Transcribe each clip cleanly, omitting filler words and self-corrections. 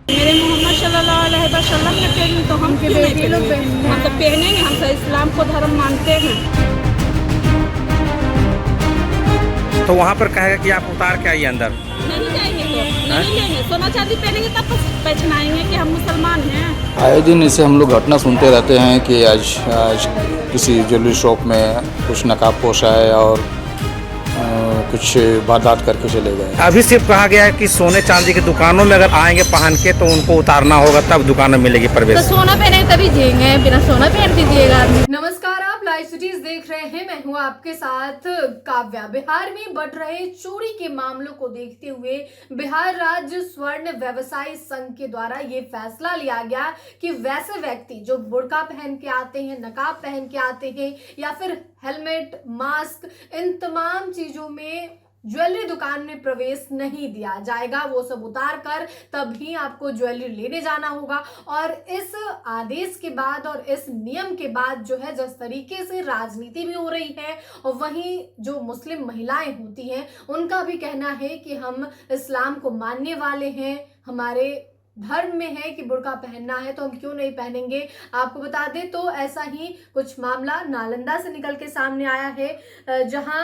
मेरे मोहम्मद सल्लल्लाहु अलैहि वसल्लम ने पहनी तो हम क्यों नहीं पहनेंगे? हम तो पहनेंगे, हम तो इस्लाम को धर्म मानते हैं। तो वहाँ पर कहेगा कि आप उतार के आइए अंदर। नहीं जाएंगे तो नहीं लेंगे, सोना चांदी पहनेंगे तब पहचाएंगे कि हम मुसलमान हैं। आए दिन इसे हम लोग घटना सुनते रहते हैं कि आज किसी ज्वेलरी शॉप में कुछ नकाबपोश आए और कुछ वारदात करके चले गए। अभी सिर्फ कहा गया है कि सोने चांदी की दुकानों में अगर आएंगे पहन के तो उनको उतारना होगा, तब दुकान में मिलेगी प्रवेश। तो सोना पहने तभी जिएंगे, बिना सोना पहन के जिएगा आदमी। नमस्कार, आप लाइव सिटीज देख रहे हैं, मैं हूं आपके साथ काव्या। बिहार में बढ़ रहे चोरी के मामलों को देखते हुए बिहार राज्य स्वर्ण व्यवसायी संघ के द्वारा ये फैसला लिया गया कि वैसे व्यक्ति जो बुर्का पहन के आते हैं, नकाब पहन के आते हैं या फिर हेलमेट, मास्क, इन तमाम चीजों में ज्वेलरी दुकान में प्रवेश नहीं दिया जाएगा। वो सब उतार कर तभी आपको ज्वेलरी लेने जाना होगा। और इस आदेश के बाद और इस नियम के बाद जो है, जिस तरीके से राजनीति भी हो रही है और वहीं जो मुस्लिम महिलाएं होती हैं उनका भी कहना है कि हम इस्लाम को मानने वाले हैं, हमारे धर्म में है कि बुर्का पहनना है तो हम क्यों नहीं पहनेंगे। आपको बता दें तो ऐसा ही कुछ मामला नालंदा से निकल के सामने आया है, जहां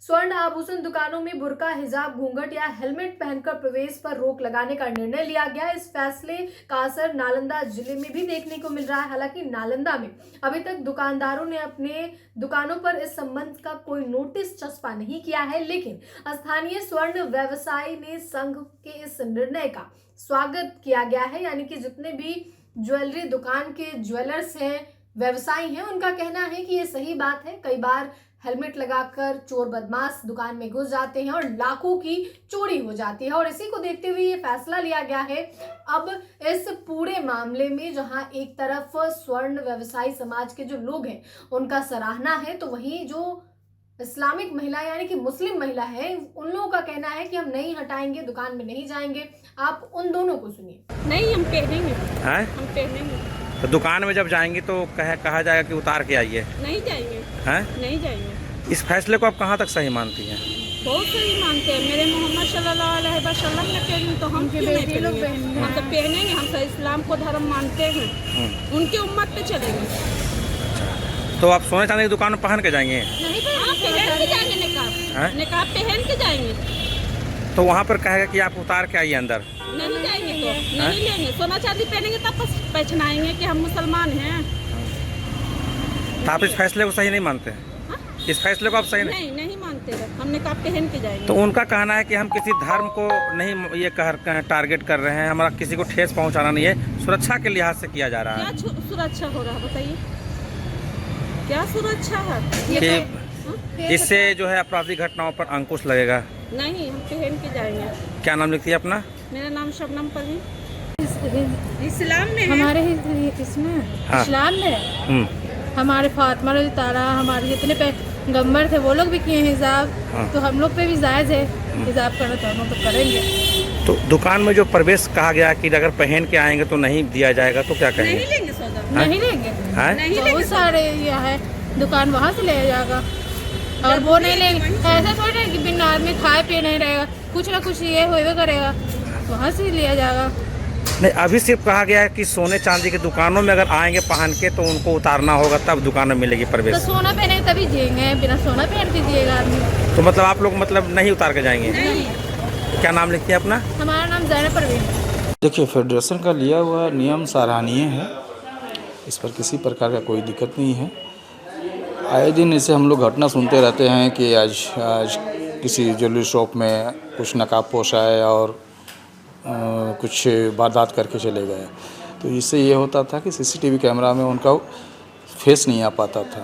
स्वर्ण आभूषण दुकानों में बुर्का, हिजाब, घूंघट या हेलमेट पहनकर प्रवेश पर रोक लगाने का निर्णय लिया गया। इस फैसले का असर नालंदा जिले में भी देखने को मिल रहा है। हालांकि नालंदा में अभी तक दुकानदारों ने अपने दुकानों पर इस संबंध का कोई नोटिस चस्पा नहीं किया है, लेकिन स्थानीय स्वर्ण व्यवसायी ने संघ के इस निर्णय का स्वागत किया गया है। यानी कि जितने भी ज्वेलरी दुकान के ज्वेलर्स हैं, व्यवसायी हैं, उनका कहना है कि ये सही बात है। कई बार हेलमेट लगाकर चोर बदमाश दुकान में घुस जाते हैं और लाखों की चोरी हो जाती है। और इसी को देखते हुए ये फैसला लिया गया है। अब इस पूरे मामले में जहां एक तरफ स्वर्ण व्यवसायी समाज के जो लोग हैं उनका सराहना है, तो वहीं जो इस्लामिक महिला यानी कि मुस्लिम महिला है, उन लोगों का कहना है कि हम नहीं हटाएंगे, दुकान में नहीं जाएंगे। आप उन दोनों को सुनिए। नहीं, हम पहनेंगे, हम हैं? पहनेंगे। तो दुकान में जब जाएंगे तो कहा जाएगा कि उतार के आइए। नहीं जाएंगे, हैं? नहीं जाएंगे। इस फैसले को आप कहाँ तक सही मानती हैं? बहुत सही मानते हैं। मेरे मोहम्मद सल्लल्लाहु अलैहि वसल्लम ने पहनी तो हम क्यों नहीं पहनेंगे? हम तो पहनेंगे, हम तो इस्लाम को धर्म मानते हैं, उनके उम्मत पे चलेंगे। तो आप सोने चांदी की दुकान में पहन के जाएंगे? नहीं, पहन के जाएंगे, निकाब, निकाब पहन के जाएंगे। तो वहाँ पर कहेगा कि आप उतार के आइए अंदर। नहीं जाएंगे तो नहीं लेंगे, सोना चांदी पहनेंगे तब पहचाएंगे कि हम मुसलमान हैं। तो आप इस फैसले को सही नहीं मानते हैं? इस फैसले को आप सही नहीं मानते हैं। हम निकाब पहन के जाएंगे। तो उनका कहना है कि हम किसी धर्म को नहीं ये टारगेट कर रहे हैं, हमारा किसी को ठेस पहुंचाना नहीं है, सुरक्षा के लिहाज से किया जा रहा है। क्या सुरक्षा हो रहा है बताइए? क्या सुरक्षा है कि इससे जो है आपराधिक घटनाओं पर अंकुश लगेगा। नहीं, हम पहन के जाएंगे। क्या नाम लिखती है अपना? मेरा नाम शबनम परवीन। इस्लाम में हमारे इसमें हाँ। इस्लाम में हमारे फातिमा रज़ी तारा, हमारे जितने पैगंबर थे वो लोग भी किए हैं हिजाब। हाँ। तो हम लोग पे भी जायज़ है हिजाब करना, तो हम लोग तो करेंगे। तो दुकान में जो प्रवेश कहा गया कि अगर पहन के आएंगे तो नहीं दिया जाएगा, तो क्या कहेंगे? नहीं लेंगे सौदा, नहीं लेंगे। हैं? बहुत सारे ये है दुकान, वहाँ से ले जाएगा। और वो नहीं लेंगे, ऐसा थोड़ी है कि बिना आदमी खाए पिए नहीं रहेगा, कुछ ना कुछ ये होगा करेगा, वहाँ से लिया जाएगा। नहीं, अभी सिर्फ कहा गया है कि सोने चांदी की दुकानों में अगर आएंगे पहन के तो उनको उतारना होगा, तब दुकान में मिलेगी तो प्रवेश। सोना पहने तभी जिएंगे, बिना सोना पहन के जिएगा आदमी। तो मतलब आप लोग नहीं उतार के जाएंगे? नहीं। क्या नाम लिखती है अपना? हमारा नाम ज़ैनब परवीन। देखिए, फेडरेशन का लिया हुआ नियम सराहनीय है, इस पर किसी प्रकार का कोई दिक्कत नहीं है। आए दिन इसे हम लोग घटना सुनते रहते हैं कि आज किसी ज्वेलरी शॉप में कुछ नकाबपोश आए और कुछ वारदात करके चले गए। तो इससे ये होता था कि सीसीटीवी कैमरा में उनका फेस नहीं आ पाता था।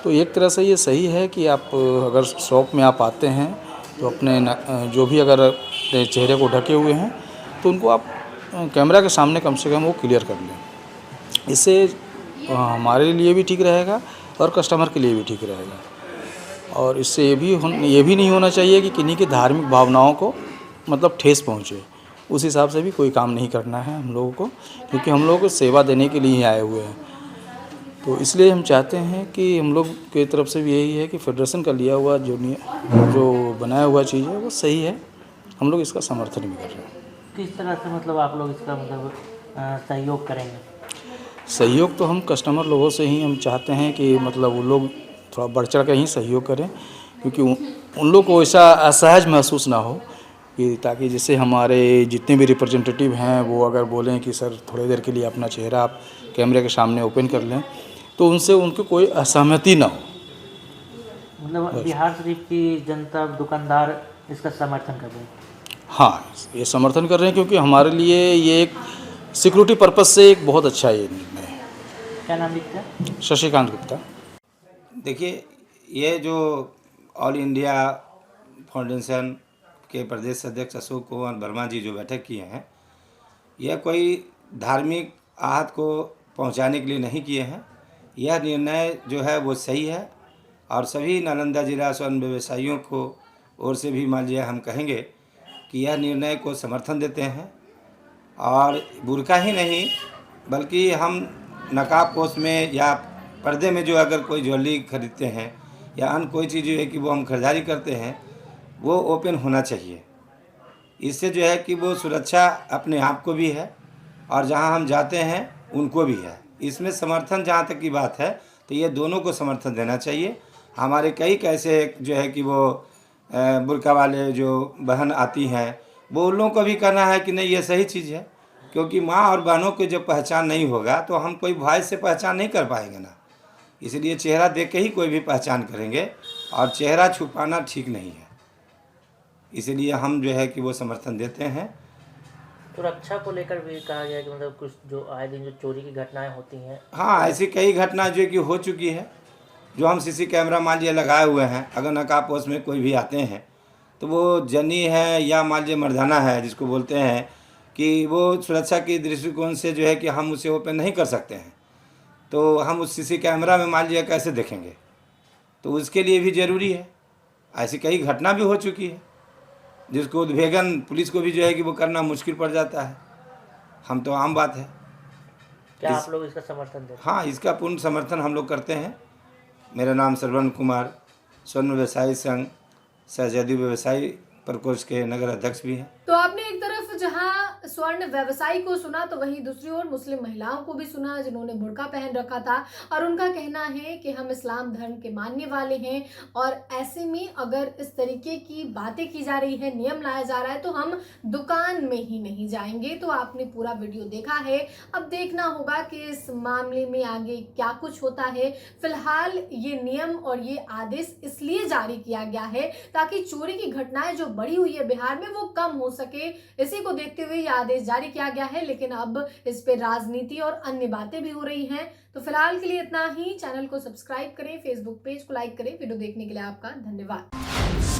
तो एक तरह से ये सही है कि आप अगर शॉप में आप आते हैं तो अपने जो भी अगर अपने चेहरे को ढके हुए हैं तो उनको आप कैमरा के सामने कम से कम वो क्लियर कर लें। इससे हमारे लिए भी ठीक रहेगा और कस्टमर के लिए भी ठीक रहेगा। और इससे ये भी नहीं होना चाहिए कि किन्हीं की धार्मिक भावनाओं को मतलब ठेस पहुँचे। उस हिसाब से भी कोई काम नहीं करना है हम लोगों को, क्योंकि हम लोग को सेवा देने के लिए ही आए हुए हैं। तो इसलिए हम चाहते हैं कि हम लोग की तरफ से भी यही है कि फेडरेशन का लिया हुआ जो बनाया हुआ चीज़ है वो सही है, हम लोग इसका समर्थन भी कर रहे हैं। किस तरह से मतलब आप लोग इसका मतलब सहयोग करेंगे? सहयोग तो हम कस्टमर लोगों से ही हम चाहते हैं कि मतलब वो लोग थोड़ा बढ़ चढ़ कर ही सहयोग करें, क्योंकि उन लोग को ऐसा असहज महसूस ना हो कि ताकि जैसे हमारे जितने भी रिप्रेजेंटेटिव हैं वो अगर बोलें कि सर थोड़ी देर के लिए अपना चेहरा आप कैमरे के सामने ओपन कर लें, तो उनसे उनको कोई असहमति ना हो। मतलब बिहार शरीफ की जनता, दुकानदार इसका समर्थन कर रहे हैं? हाँ, ये समर्थन कर रहे हैं क्योंकि हमारे लिए ये एक सिक्योरिटी पर्पस से एक बहुत अच्छा ये निर्णय है। क्या नाम लिखते हैं? शशिकांत गुप्ता। देखिए, ये जो ऑल इंडिया फाउंडेशन के प्रदेश अध्यक्ष अशोक कुमार वर्मा जी जो बैठक किए हैं, यह कोई धार्मिक आहत को पहुंचाने के लिए नहीं किए हैं। यह निर्णय जो है वो सही है और सभी नालंदा जिला स्वर्ण व्यवसायियों को ओर से भी मान लिया हम कहेंगे कि यह निर्णय को समर्थन देते हैं। और बुर्का ही नहीं बल्कि हम नकाब पोश में या पर्दे में जो अगर कोई ज्वेलरी खरीदते हैं या अन्य कोई चीज़ जो है कि वो हम खरीदारी करते हैं, वो ओपन होना चाहिए। इससे जो है कि वो सुरक्षा अपने आप को भी है और जहां हम जाते हैं उनको भी है। इसमें समर्थन जहां तक की बात है तो ये दोनों को समर्थन देना चाहिए। हमारे कई कैसे जो है कि वो बुर्का वाले जो बहन आती हैं, वो उन लोगों को भी कहना है कि नहीं, ये सही चीज़ है, क्योंकि माँ और बहनों की जब पहचान नहीं होगा तो हम कोई वॉइस से पहचान नहीं कर पाएंगे ना। इसलिए चेहरा देख के ही कोई भी पहचान करेंगे और चेहरा छुपाना ठीक नहीं है। इसलिए हम जो है कि वो समर्थन देते हैं। सुरक्षा को लेकर भी कहा गया कि मतलब कुछ जो आए दिन जो चोरी की घटनाएं होती हैं। हाँ, ऐसी कई घटना जो कि हो चुकी है, जो हम सीसी कैमरा मान लीजिए लगाए हुए हैं। अगर नकाब पोस्ट में कोई भी आते हैं तो वो जनी है या मान लीजिए मर्दाना है जिसको बोलते हैं, कि वो सुरक्षा के दृष्टिकोण से जो है कि हम उसे ओपन नहीं कर सकते हैं, तो हम उस सीसी कैमरा में मान लीजिए कैसे देखेंगे, तो उसके लिए भी ज़रूरी है। ऐसी कई घटना भी हो चुकी है जिसको उद्भेदन पुलिस को भी जो है कि वो करना मुश्किल पड़ जाता है। हम तो आम बात है। क्या आप लोग इसका समर्थन देते हैं? हाँ, इसका पूर्ण समर्थन हम लोग करते हैं। मेरा नाम श्रवण कुमार, स्वर्ण व्यवसायी संघ सहजदी व्यवसायी प्रकोष्ठ के नगर अध्यक्ष भी हैं। तो आपने एक तरफ जहां स्वर्ण व्यवसायी को सुना तो वहीं दूसरी ओर मुस्लिम महिलाओं को भी सुना जिन्होंने बुर्का पहन रखा था और उनका कहना है कि हम इस्लाम धर्म के मानने वाले हैं और ऐसे में अगर इस तरीके की बातें की जा रही है, नियम लाया जा रहा है, तो हम दुकान में ही नहीं जाएंगे। तो आपने पूरा वीडियो देखा है, अब देखना होगा कि इस मामले में आगे क्या कुछ होता है। फिलहाल ये नियम और ये आदेश इसलिए जारी किया गया है ताकि चोरी की घटनाएं जो बढ़ी हुई है बिहार में वो कम हो सके। इसी को देखते हुए यह आदेश जारी किया गया है, लेकिन अब इस पे राजनीति और अन्य बातें भी हो रही हैं। तो फिलहाल के लिए इतना ही। चैनल को सब्सक्राइब करें, फेसबुक पेज को लाइक करें। वीडियो देखने के लिए आपका धन्यवाद।